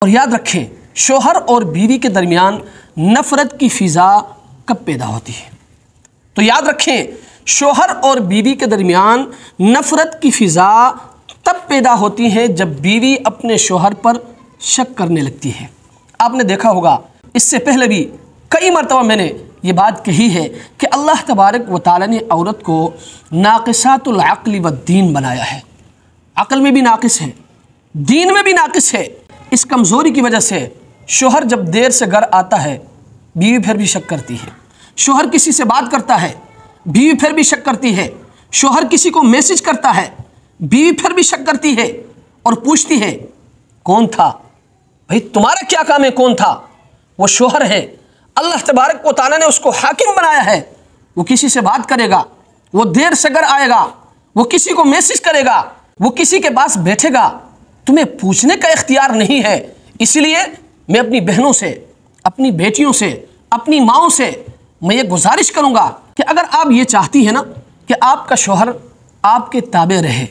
और याद रखें, शोहर और बीवी के दरमियान नफ़रत की फ़िज़ा कब पैदा होती है? तो याद रखें, शोहर और बीवी के दरमियान नफ़रत की फ़िज़ा तब पैदा होती है जब बीवी अपने शोहर पर शक करने लगती है। आपने देखा होगा, इससे पहले भी कई मरतबा मैंने ये बात कही है कि अल्लाह तबारक व तआला ने औरत को नाक़िसातुल अक़्ल व दीन बनाया है। अक़ल में भी नाक़िस है, दीन में भी नाक़िस है। इस कमज़ोरी की वजह से शोहर जब देर से घर आता है, बीवी फिर भी शक करती है। शोहर किसी से बात करता है, बीवी फिर भी शक करती है। शोहर किसी को मैसेज करता है, बीवी फिर भी शक करती है और पूछती है कौन था? भाई तुम्हारा क्या काम है? कौन था? वो शोहर है। अल्लाह तबारक व तआला ने उसको हाकिम बनाया है। वो किसी से बात करेगा, वो देर से घर आएगा, वो किसी को मैसेज करेगा, वो किसी के पास बैठेगा। तुम्हें पूछने का इख्तियार नहीं है। इसलिए मैं अपनी बहनों से, अपनी बेटियों से, अपनी माँओं से मैं ये गुजारिश करूँगा कि अगर आप ये चाहती हैं ना कि आपका शोहर आपके ताबे रहे,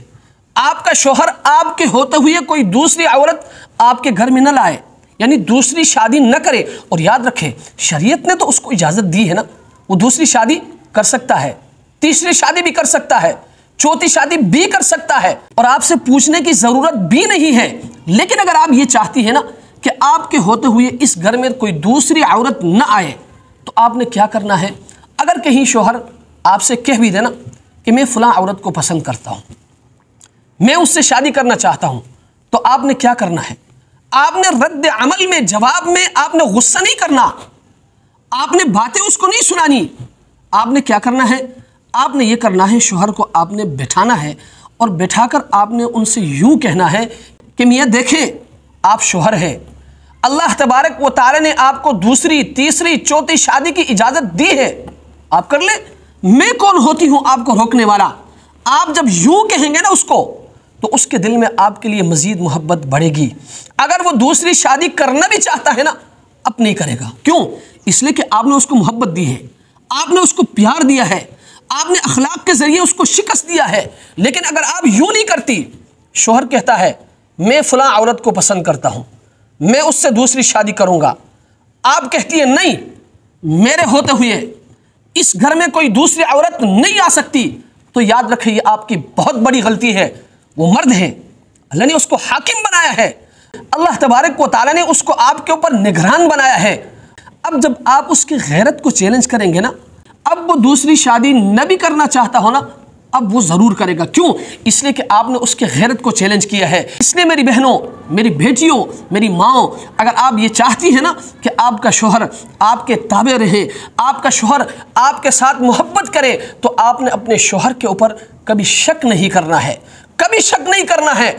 आपका शोहर आपके होते हुए कोई दूसरी औरत आपके घर में न लाए, यानी दूसरी शादी न करे। और याद रखें, शरीयत ने तो उसको इजाज़त दी है ना, वो दूसरी शादी कर सकता है, तीसरी शादी भी कर सकता है, चौथी शादी भी कर सकता है, और आपसे पूछने की ज़रूरत भी नहीं है। लेकिन अगर आप ये चाहती हैं ना कि आपके होते हुए इस घर में कोई दूसरी औरत न आए, तो आपने क्या करना है? अगर कहीं शोहर आपसे कह भी देना कि मैं फ़लाँ औरत को पसंद करता हूँ, मैं उससे शादी करना चाहता हूँ, तो आपने क्या करना है? आपने रद्द अमल में, जवाब में आपने गुस्सा नहीं करना, आपने बातें उसको नहीं सुनानी। आपने क्या करना है? आपने ये करना है, शोहर को आपने बैठाना है और बैठाकर आपने उनसे यूँ कहना है कि मियाँ देखें, आप शोहर हैं, अल्लाह तबारक व तआला ने आपको दूसरी, तीसरी, चौथी शादी की इजाज़त दी है, आप कर ले। मैं कौन होती हूँ आपको रोकने वाला? आप जब यूँ कहेंगे ना उसको, तो उसके दिल में आपके लिए मज़ीद मोहब्बत बढ़ेगी। अगर वो दूसरी शादी करना भी चाहता है ना, अब नहीं करेगा। क्यों? इसलिए कि आपने उसको मोहब्बत दी है, आपने उसको प्यार दिया है, आपने अखलाक के ज़रिए उसको शिकस्त दिया है। लेकिन अगर आप यूँ नहीं करती, शोहर कहता है मैं फ़लाँ औरत को पसंद करता हूँ, मैं उससे दूसरी शादी करूँगा, आप कहती है नहीं, मेरे होते हुए इस घर में कोई दूसरी औरत नहीं आ सकती, तो याद रखिए ये आपकी बहुत बड़ी गलती है। वो मर्द है, अल्लाह ने उसको हाकिम बनाया है, अल्लाह तबारक व तआला ने उसको आपके ऊपर निगरान बनाया है। अब जब आप उसकी गैरत को चैलेंज करेंगे ना, अब वो दूसरी शादी न भी करना चाहता हो ना, अब वो ज़रूर करेगा। क्यों? इसलिए कि आपने उसके गैरत को चैलेंज किया है। इसलिए मेरी बहनों, मेरी बेटियों, मेरी माँओं, अगर आप ये चाहती हैं ना कि आपका शोहर आपके ताबे रहे, आपका शोहर आपके साथ मोहब्बत करे, तो आपने अपने शोहर के ऊपर कभी शक नहीं करना है, कभी शक नहीं करना है।